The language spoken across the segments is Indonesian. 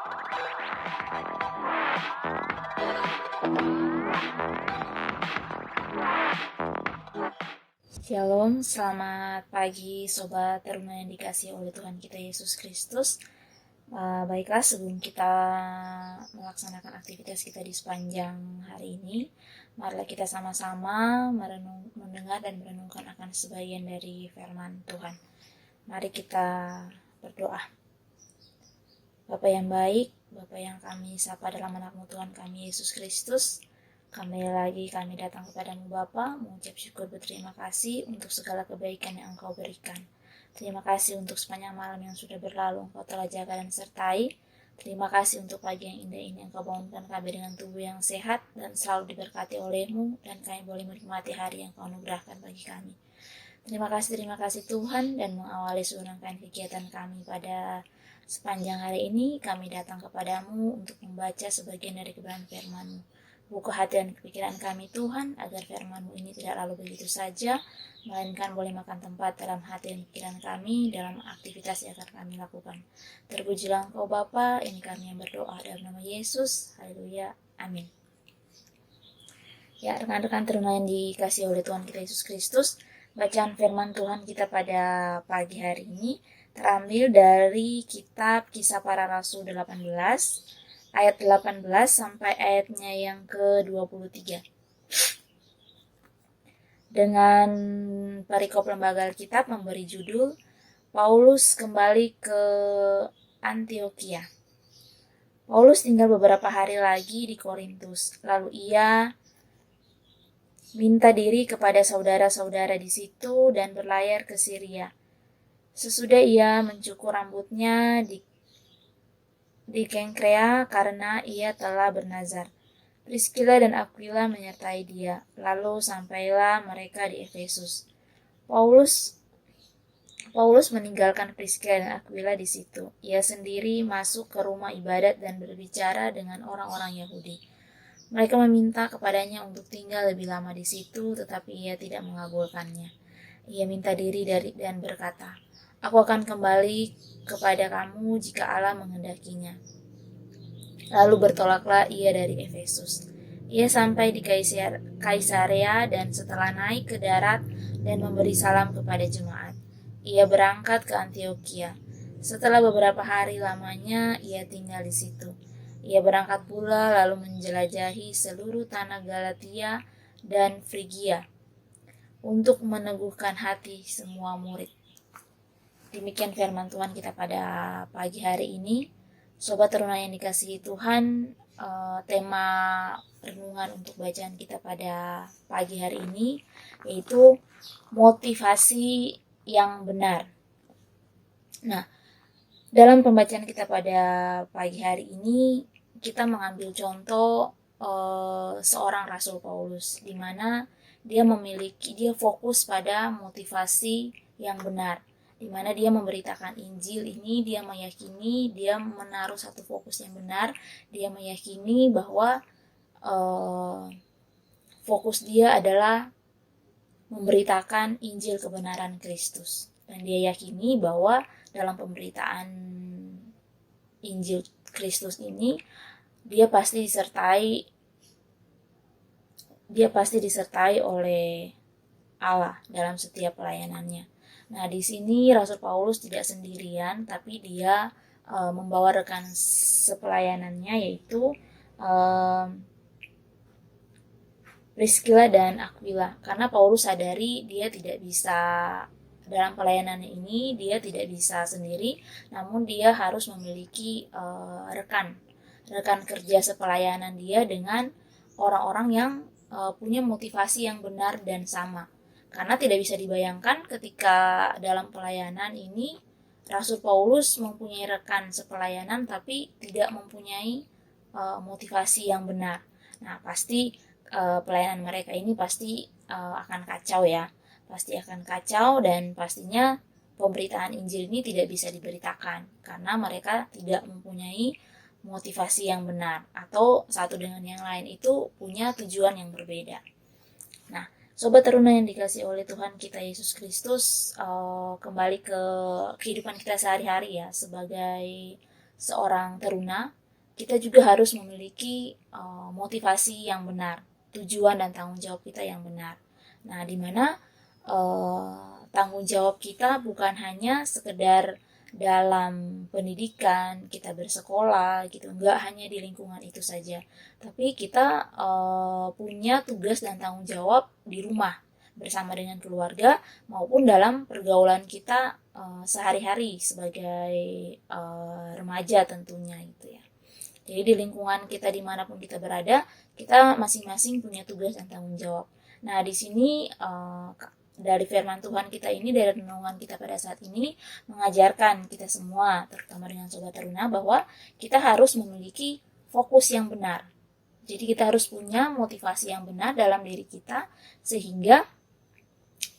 Shalom, selamat pagi Sobat Teruna yang dikasihi oleh Tuhan kita Yesus Kristus. Baiklah, sebelum kita melaksanakan aktivitas kita di sepanjang hari ini, marilah kita sama-sama mendengar dan merenungkan akan sebagian dari firman Tuhan. Mari kita berdoa. Bapa yang baik, Bapa yang kami sapa dalam nama Tuhan kami Yesus Kristus, kembali lagi kami datang kepadamu Bapa, mengucap syukur berterima kasih untuk segala kebaikan yang Engkau berikan. Terima kasih untuk sepanjang malam yang sudah berlalu, Engkau telah jaga dan sertai. Terima kasih untuk pagi yang indah ini, Engkau bangunkan kami dengan tubuh yang sehat dan selalu diberkati oleh-Mu, dan kami boleh menikmati hari yang Kau anugerahkan bagi kami. Terima kasih Tuhan, dan mengawali seluruh rangkaian kegiatan kami pada sepanjang hari ini, kami datang kepadamu untuk membaca sebagian dari kebenaran firman-Mu. Buka hati dan pikiran kami Tuhan, agar firman-Mu ini tidak lalu begitu saja, melainkan boleh makan tempat dalam hati dan pikiran kami, dalam aktivitas yang akan kami lakukan. Terpujilah Engkau Bapa, ini kami yang berdoa dalam nama Yesus, haleluya, amin. Ya, rekan-rekan teruna yang dikasihi oleh Tuhan kita Yesus Kristus, bacaan firman Tuhan kita pada pagi hari ini terambil dari kitab Kisah Para Rasul 18, ayat 18 sampai ayatnya yang ke-23. Dengan perikop lembaga Alkitab memberi judul Paulus kembali ke Antiokhia. Paulus tinggal beberapa hari lagi di Korintus, lalu ia minta diri kepada saudara-saudara di situ dan berlayar ke Syria. Sesudah ia mencukur rambutnya di Kengkrea karena ia telah bernazar. Priscilla dan Aquila menyertai dia. Lalu sampailah mereka di Efesus. Paulus meninggalkan Priscilla dan Aquila di situ. Ia sendiri masuk ke rumah ibadat dan berbicara dengan orang-orang Yahudi. Mereka meminta kepadanya untuk tinggal lebih lama di situ, tetapi ia tidak mengabulkannya. Ia minta diri dan berkata, "Aku akan kembali kepada kamu jika Allah menghendakinya." Lalu bertolaklah ia dari Efesus. Ia sampai di Kaisarea dan setelah naik ke darat dan memberi salam kepada jemaat, ia berangkat ke Antiokhia. Setelah beberapa hari lamanya, ia tinggal di situ. Ia berangkat pula lalu menjelajahi seluruh tanah Galatia dan Frigia untuk meneguhkan hati semua murid. Demikian firman Tuhan kita pada pagi hari ini. Sobat teruna yang dikasihi Tuhan, tema renungan untuk bacaan kita pada pagi hari ini yaitu motivasi yang benar. Nah, dalam pembacaan kita pada pagi hari ini kita mengambil contoh seorang Rasul Paulus, di mana dia fokus pada motivasi yang benar, di mana dia memberitakan Injil ini, dia meyakini, dia menaruh satu fokus yang benar, dia meyakini bahwa fokus dia adalah memberitakan Injil kebenaran Kristus. Dan dia yakini bahwa dalam pemberitaan Injil Kristus ini, dia pasti disertai oleh Allah dalam setiap pelayanannya. Nah, di sini Rasul Paulus tidak sendirian, tapi dia membawa rekan sepelayanannya, yaitu Priscilla dan Aquila. Karena Paulus sadari dia tidak bisa, dalam pelayanannya ini dia tidak bisa sendiri, namun dia harus memiliki rekan kerja sepelayanan dia dengan orang-orang yang punya motivasi yang benar dan sama. Karena tidak bisa dibayangkan ketika dalam pelayanan ini Rasul Paulus mempunyai rekan sepelayanan tapi tidak mempunyai motivasi yang benar. Nah, pasti pelayanan mereka ini pasti akan kacau ya. Pasti akan kacau, dan pastinya pemberitaan Injil ini tidak bisa diberitakan karena mereka tidak mempunyai motivasi yang benar, atau satu dengan yang lain itu punya tujuan yang berbeda. Nah, sobat teruna yang dikasihi oleh Tuhan kita Yesus Kristus, kembali ke kehidupan kita sehari-hari ya, sebagai seorang teruna, kita juga harus memiliki motivasi yang benar, tujuan dan tanggung jawab kita yang benar. Nah, di mana tanggung jawab kita bukan hanya sekedar dalam pendidikan, kita bersekolah gitu, enggak hanya di lingkungan itu saja, tapi kita punya tugas dan tanggung jawab di rumah bersama dengan keluarga maupun dalam pergaulan kita sehari-hari sebagai remaja tentunya gitu ya. Jadi di lingkungan kita dimanapun kita berada, kita masing-masing punya tugas dan tanggung jawab. Nah, di sini dari firman Tuhan kita ini, dari renungan kita pada saat ini, mengajarkan kita semua, terutama dengan Sobat Teruna, bahwa kita harus memiliki fokus yang benar. Jadi kita harus punya motivasi yang benar dalam diri kita, sehingga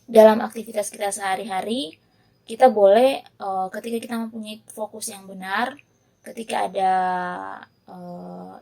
dalam aktivitas kita sehari-hari, kita boleh ketika kita mempunyai fokus yang benar, ketika ada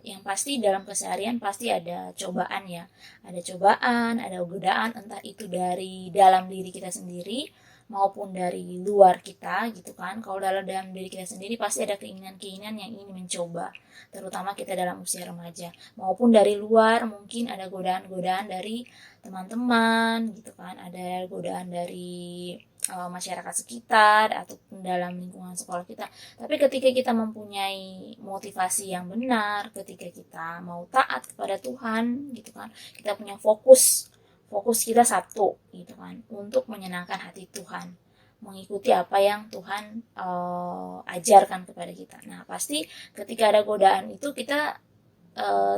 yang pasti dalam keseharian pasti ada cobaan ya, ada cobaan, ada godaan, entah itu dari dalam diri kita sendiri maupun dari luar kita gitu kan. Kalau dalam diri kita sendiri pasti ada keinginan-keinginan yang ingin mencoba, terutama kita dalam usia remaja, maupun dari luar mungkin ada godaan-godaan dari teman-teman gitu kan, ada godaan dari masyarakat sekitar ataupun dalam lingkungan sekolah kita. Tapi ketika kita mempunyai motivasi yang benar, ketika kita mau taat kepada Tuhan gitu kan, kita punya fokus kita satu gitu kan, untuk menyenangkan hati Tuhan, mengikuti apa yang Tuhan ajarkan kepada kita. Nah, pasti ketika ada godaan itu kita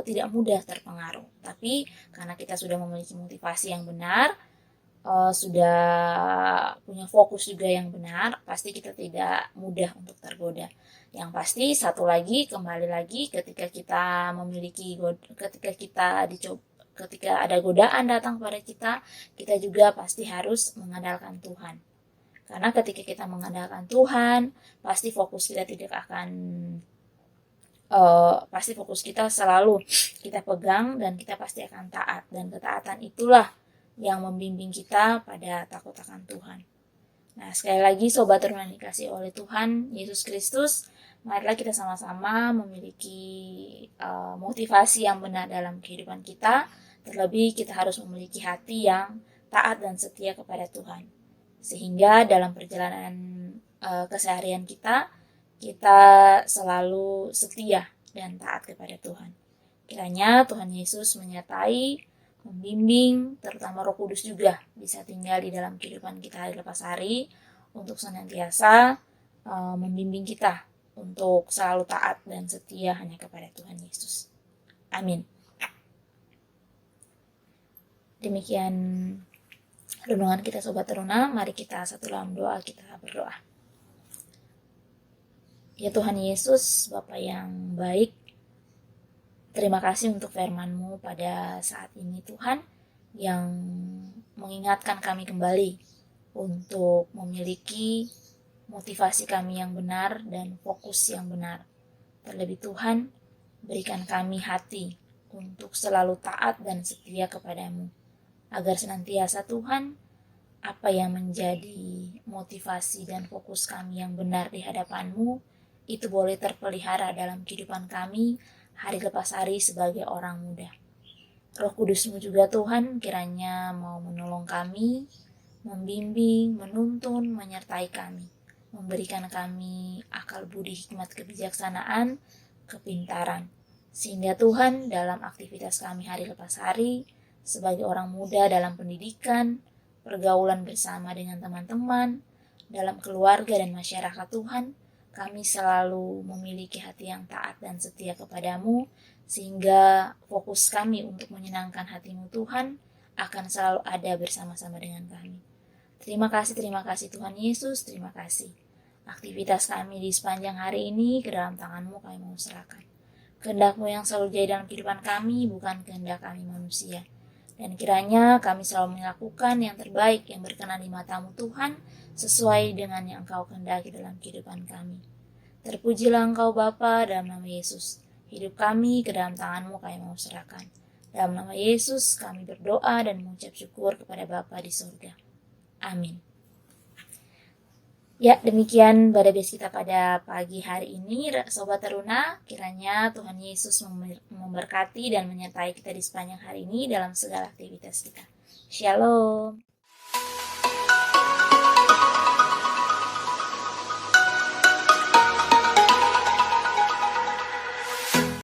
tidak mudah terpengaruh. Tapi karena kita sudah memiliki motivasi yang benar, sudah punya fokus juga yang benar, pasti kita tidak mudah untuk tergoda. Yang pasti satu lagi, kembali lagi, ketika kita memiliki, ketika ada godaan datang kepada kita, kita juga pasti harus mengandalkan Tuhan. Karena ketika kita mengandalkan Tuhan, pasti fokus kita tidak akan pasti fokus kita selalu kita pegang, dan kita pasti akan taat, dan ketaatan itulah yang membimbing kita pada takut akan Tuhan. Nah, sekali lagi Sobat Teruna dikasih oleh Tuhan Yesus Kristus, marilah kita sama-sama memiliki motivasi yang benar dalam kehidupan kita. Terlebih kita harus memiliki hati yang taat dan setia kepada Tuhan, sehingga dalam perjalanan keseharian kita selalu setia dan taat kepada Tuhan. Kiranya Tuhan Yesus menyertai, membimbing, terutama Roh Kudus juga bisa tinggal di dalam kehidupan kita hari lepas hari, untuk senantiasa membimbing kita untuk selalu taat dan setia hanya kepada Tuhan Yesus. Amin. Demikian renungan kita Sobat Teruna. Mari kita satu dalam doa, kita berdoa. Ya Tuhan Yesus, Bapa yang baik, terima kasih untuk firman-Mu pada saat ini Tuhan, yang mengingatkan kami kembali untuk memiliki motivasi kami yang benar dan fokus yang benar. Terlebih Tuhan, berikan kami hati untuk selalu taat dan setia kepada-Mu, agar senantiasa Tuhan, apa yang menjadi motivasi dan fokus kami yang benar di hadapan-Mu, itu boleh terpelihara dalam kehidupan kami hari lepas hari sebagai orang muda. Roh Kudus-Mu juga Tuhan kiranya mau menolong kami, membimbing, menuntun, menyertai kami, memberikan kami akal budi, hikmat, kebijaksanaan, kepintaran, sehingga Tuhan dalam aktivitas kami hari lepas hari sebagai orang muda dalam pendidikan, pergaulan bersama dengan teman-teman, dalam keluarga dan masyarakat Tuhan, kami selalu memiliki hati yang taat dan setia kepada-Mu, sehingga fokus kami untuk menyenangkan hati-Mu Tuhan akan selalu ada bersama-sama dengan kami. Terima kasih Tuhan Yesus, terima kasih. Aktivitas kami di sepanjang hari ini ke dalam tangan-Mu kami mau serahkan. Kehendak-Mu yang selalu jadi dalam kehidupan kami, bukan kehendak kami manusia. Dan kiranya kami selalu melakukan yang terbaik, yang berkenan di mata-Mu Tuhan, sesuai dengan yang Engkau kehendaki dalam kehidupan kami. Terpujilah Engkau Bapa, dalam nama Yesus. Hidup kami ke dalam tangan-Mu kami mau serahkan. Dalam nama Yesus kami berdoa dan mengucap syukur kepada Bapa di surga. Amin. Ya, demikian Badabes kita pada pagi hari ini, Sobat Teruna. Kiranya Tuhan Yesus memberkati dan menyertai kita di sepanjang hari ini dalam segala aktivitas kita. Shalom.